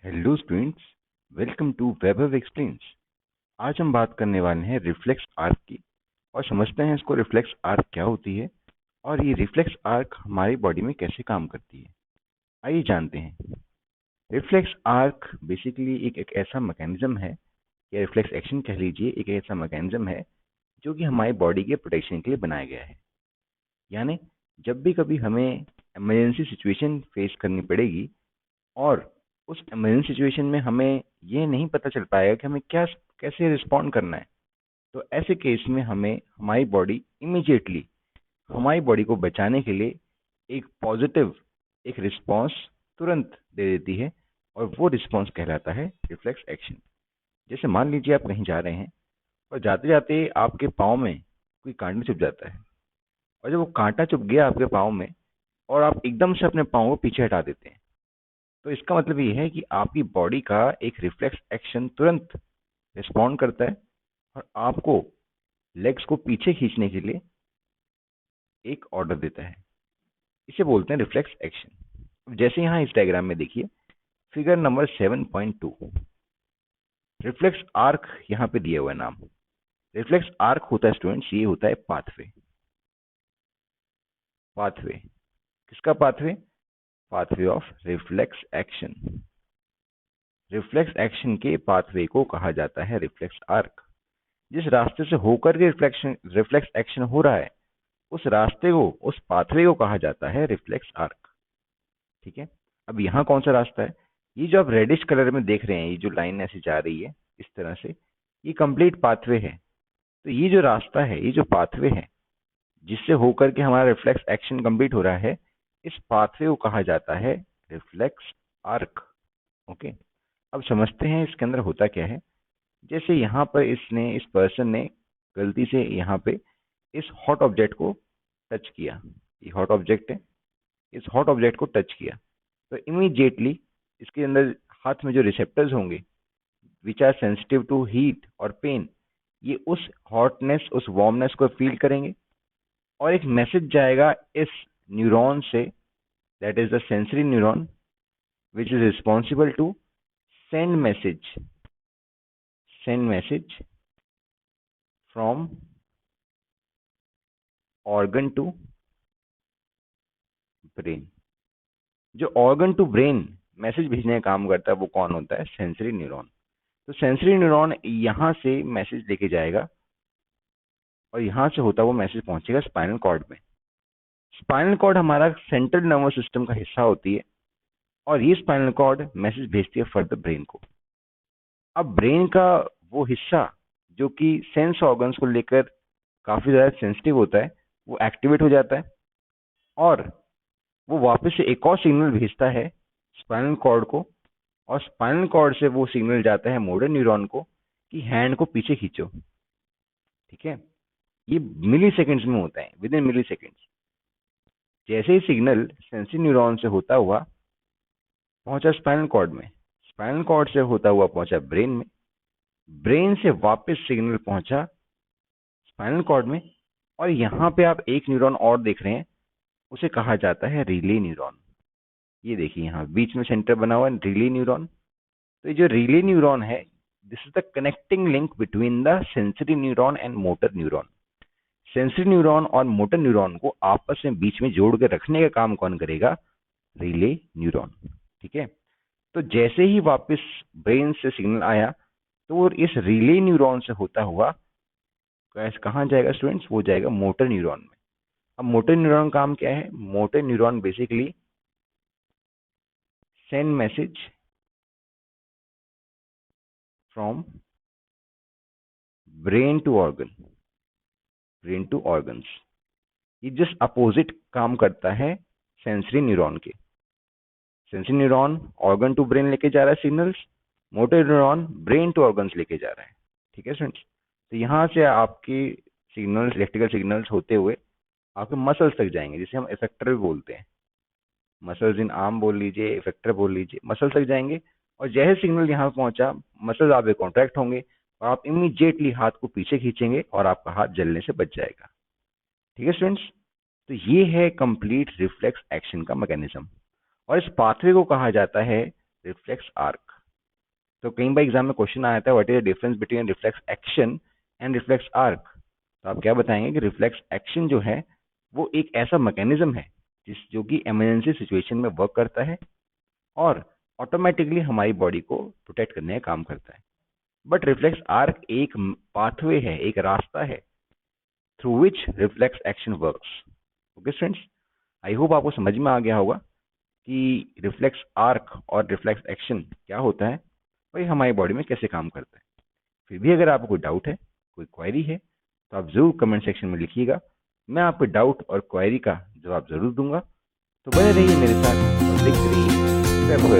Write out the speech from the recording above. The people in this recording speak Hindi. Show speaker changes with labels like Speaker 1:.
Speaker 1: Hello students, welcome to Vaibhav explains. आज हम बात करने वाले हैं रिफ्लेक्स आर्क की और समझते हैं इसको रिफ्लेक्स आर्क क्या होती है और ये रिफ्लेक्स आर्क हमारी बॉडी में कैसे काम करती है। आइए जानते हैं। रिफ्लेक्स आर्क बेसिकली एक ऐसा मैकेनिज्म है या रिफ्लेक्स एक्शन कह लीजिए, एक ऐसा मैकेनिज्म है जो कि हमारी बॉडी के प्रोटेक्शन के लिए बनाया गया है। यानी जब भी कभी हमें इमरजेंसी सिचुएशन फेस करनी पड़ेगी और उस इमरजेंसी सिचुएशन में हमें ये नहीं पता चल पाएगा कि हमें क्या कैसे रिस्पॉन्ड करना है, तो ऐसे केस में हमें हमारी बॉडी इमीडिएटली हमारी बॉडी को बचाने के लिए एक पॉजिटिव एक रिस्पॉन्स तुरंत दे देती है और वो रिस्पॉन्स कहलाता है रिफ्लेक्स एक्शन। जैसे मान लीजिए आप कहीं जा रहे हैं और जाते जाते आपके पाँव में कोई कांटा चुभ जाता है और जब वो कांटा चुभ गया आपके पाँव में और आप एकदम से अपने पाँव को पीछे हटा देते हैं, तो इसका मतलब ये है कि आपकी बॉडी का एक रिफ्लेक्स एक्शन तुरंत रिस्पॉन्ड करता है और आपको लेग्स को पीछे खींचने के लिए एक ऑर्डर देता है। इसे बोलते हैं रिफ्लेक्स एक्शन। जैसे यहाँ इस डायग्राम में देखिए, फिगर नंबर 7.2 रिफ्लेक्स आर्क यहाँ पे दिया हुआ है नाम। रिफ्लेक्स आर्क होता है स्टूडेंट्स, ये होता है पाथवे। पाथवे किसका pathway? Pathway of reflex action. Reflex action के पाथवे को कहा जाता है रिफ्लेक्स आर्क। जिस रास्ते से होकर के रिफ्लेक्स एक्शन हो रहा है, उस रास्ते को, उस पाथवे को कहा जाता है रिफ्लेक्स आर्क। ठीक है, अब यहाँ कौन सा रास्ता है? ये जो आप रेडिश कलर में देख रहे हैं, ये जो लाइन ऐसी जा रही है इस तरह से, ये कंप्लीट पाथवे है। तो ये जो रास्ता है, ये जो पाथवे है जिससे होकर के हमारा रिफ्लेक्स एक्शन कंप्लीट हो रहा है, इस पाथवे को कहा जाता है रिफ्लेक्स आर्क। ओके, अब समझते हैं इसके अंदर होता क्या है। जैसे यहाँ पर इस पर्सन ने गलती से यहाँ पे इस हॉट ऑब्जेक्ट को टच किया, ये हॉट ऑब्जेक्ट है, इस हॉट ऑब्जेक्ट को टच किया, तो इमीडिएटली इसके अंदर हाथ में जो रिसेप्टर्स होंगे which are sensitive to heat और पेन, ये उस हॉटनेस, उस वार्मनेस को फील करेंगे और एक मैसेज जाएगा इस न्यूरॉन से, that is the sensory neuron which is responsible to send message from organ to brain। जो organ to brain मैसेज भेजने का काम करता है वो कौन होता है? Sensory neuron. तो सेंसरी न्यूरॉन यहाँ से मैसेज लेके जाएगा और यहाँ से होता वो मैसेज पहुंचेगा स्पाइनल कॉर्ड में। स्पाइनल कॉर्ड हमारा सेंट्रल नर्वस सिस्टम का हिस्सा होती है और ये स्पाइनल कॉर्ड मैसेज भेजती है फर्दर ब्रेन को। अब ब्रेन का वो हिस्सा जो कि सेंस ऑर्गन्स को लेकर काफी ज्यादा सेंसिटिव होता है, वो एक्टिवेट हो जाता है और वो वापस से एक और सिग्नल भेजता है स्पाइनल कॉर्ड को और स्पाइनल कॉर्ड से वो सिग्नल जाता है मोटर न्यूरॉन को कि हैंड को पीछे खींचो। ठीक है, ये मिली सेकेंड्स में होता है, विद इन मिली सेकेंड्स। जैसे ही सिग्नल सेंसरी न्यूरॉन से होता हुआ पहुंचा स्पाइनल कॉर्ड में, स्पाइनल कॉर्ड से होता हुआ पहुंचा ब्रेन में, ब्रेन से वापस सिग्नल पहुंचा स्पाइनल कॉर्ड में और यहाँ पे आप एक न्यूरॉन और देख रहे हैं, उसे कहा जाता है रिले न्यूरॉन। ये देखिए यहाँ बीच में सेंटर बना हुआ है रिले न्यूरॉन। तो ये जो रिले न्यूरॉन है, this is the connecting link between the sensory neuron and motor neuron. Sensory neuron और मोटर न्यूरॉन को आपस में बीच में जोड़ कर रखने का काम कौन करेगा? Relay neuron. ठीक है, तो जैसे ही वापस ब्रेन से सिग्नल आया तो वो इस रिले न्यूरॉन से होता हुआ कहाँ जाएगा स्टूडेंट्स? वो जाएगा मोटर न्यूरॉन में। अब मोटर न्यूरॉन काम क्या है? Motor neuron basically send message from brain to organ, brain to organs. ये जस्ट अपोजिट काम करता है सेंसरी न्यूरॉन के। Sensory neuron organ to brain लेके जा रहा है signals, motor neuron brain to organs लेके जा रहा है। ठीक है स्टूडेंट्स, तो यहाँ से आपकी सिग्नल्स, इलेक्ट्रिकल सिग्नल्स होते हुए आपके मसल्स तक जाएंगे, जिसे हम इफेक्टर भी बोलते हैं। मसल्स इन आर्म बोल लीजिए, इफेक्टर बोल लीजिए, मसल तक जाएंगे और जैसे सिग्नल यहाँ पहुंचा, मसल्स आपके कॉन्ट्रैक्ट होंगे और आप इमीडिएटली हाथ को पीछे खींचेंगे और आपका हाथ जलने से बच जाएगा। ठीक है स्टूडेंट्स, तो ये है कंप्लीट रिफ्लेक्स एक्शन का मैकेनिज्म और इस पाथवे को कहा जाता है रिफ्लेक्स आर्क। तो कई बार एग्जाम में क्वेश्चन आता है what is the difference between reflex action and reflex arc. तो आप क्या बताएंगे कि रिफ्लेक्स एक्शन जो है वो एक ऐसा मैकेनिज्म है जो कि इमरजेंसी सिचुएशन में वर्क करता है और ऑटोमेटिकली हमारी बॉडी को प्रोटेक्ट करने का काम करता है। बट रिफ्लेक्स आर्क एक पाथवे है, एक रास्ता है through which reflex action works. Okay friends, I hope आपको समझ में आ गया होगा कि रिफ्लेक्स आर्क और रिफ्लेक्स एक्शन क्या होता है और ये हमारी बॉडी में कैसे काम करता है। फिर भी अगर आपको कोई डाउट है, कोई क्वेरी है, तो आप जरूर कमेंट सेक्शन में लिखिएगा। मैं आपके डाउट और क्वेरी का जवाब जरूर दूंगा। तो बने रहिए मेरे साथ और देखते रहिए वेब